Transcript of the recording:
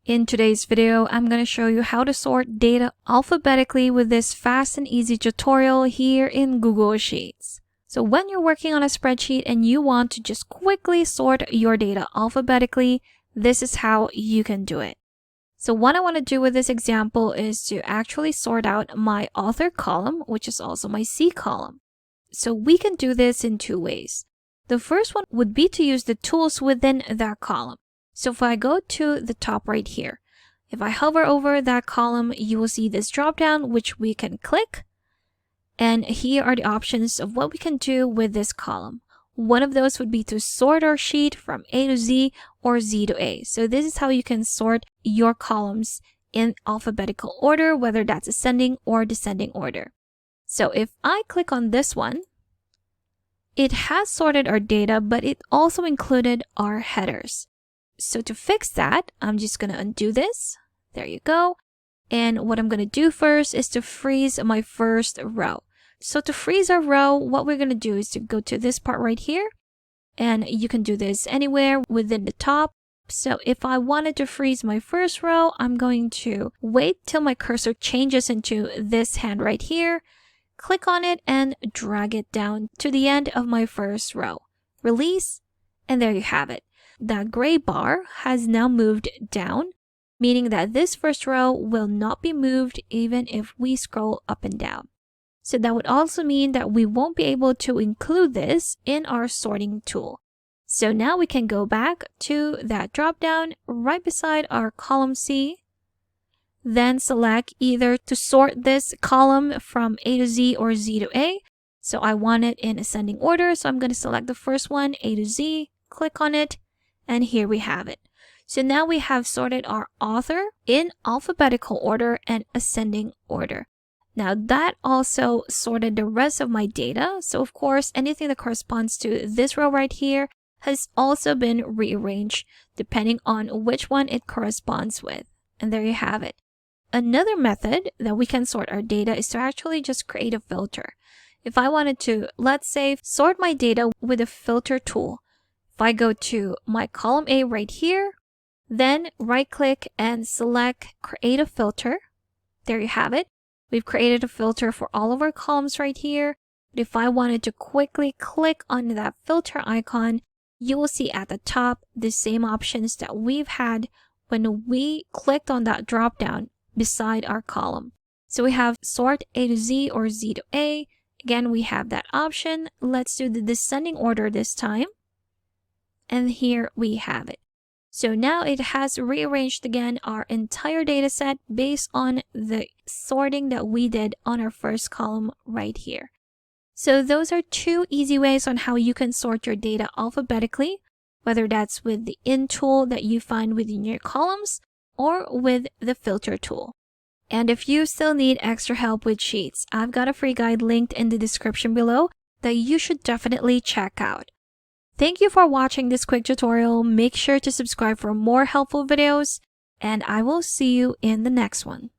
In today's video, I'm going to show you how to sort data alphabetically with this fast and easy tutorial here in Google Sheets. So when you're working on a spreadsheet and you want to just quickly sort your data alphabetically, this is how you can do it. So what I want to do with this example is to actually sort out my author column, which is also my C column. So we can do this in two ways. The first one would be to use the tools within that column. So if I go to the top right here, if I hover over that column, you will see this drop down, which we can click. And here are the options of what we can do with this column. One of those would be to sort our sheet from A to Z or Z to A. So this is how you can sort your columns in alphabetical order, whether that's ascending or descending order. So if I click on this one, it has sorted our data, but it also included our headers. So to fix that, I'm just going to undo this. There you go. And what I'm going to do first is to freeze my first row. So to freeze our row, what we're going to do is to go to this part right here. And you can do this anywhere within the top. So if I wanted to freeze my first row, I'm going to wait till my cursor changes into this hand right here. Click on it and drag it down to the end of my first row. Release, and there you have it. That gray bar has now moved down, meaning that this first row will not be moved even if we scroll up and down. So that would also mean that we won't be able to include this in our sorting tool. So now we can go back to that drop down right beside our column C. Then select either to sort this column from A to Z or Z to A. So I want it in ascending order. So I'm going to select the first one, A to Z, click on it. And here we have it. So now we have sorted our author in alphabetical order and ascending order. Now that also sorted the rest of my data. So of course, anything that corresponds to this row right here has also been rearranged depending on which one it corresponds with. And there you have it. Another method that we can sort our data is to actually just create a filter. If I wanted to, let's say, sort my data with a filter tool. If I go to my column A right here, then right click and select create a filter. There you have it. We've created a filter for all of our columns right here. But if I wanted to quickly click on that filter icon, you will see at the top the same options that we've had when we clicked on that drop down beside our column. So we have sort A to Z or Z to A. Again, we have that option. Let's do the descending order this time. And here we have it. So now it has rearranged again our entire data set based on the sorting that we did on our first column right here. So those are two easy ways on how you can sort your data alphabetically, whether that's with the in tool that you find within your columns or with the filter tool. And if you still need extra help with sheets, I've got a free guide linked in the description below that you should definitely check out. Thank you for watching this quick tutorial. Make sure to subscribe for more helpful videos, and I will see you in the next one.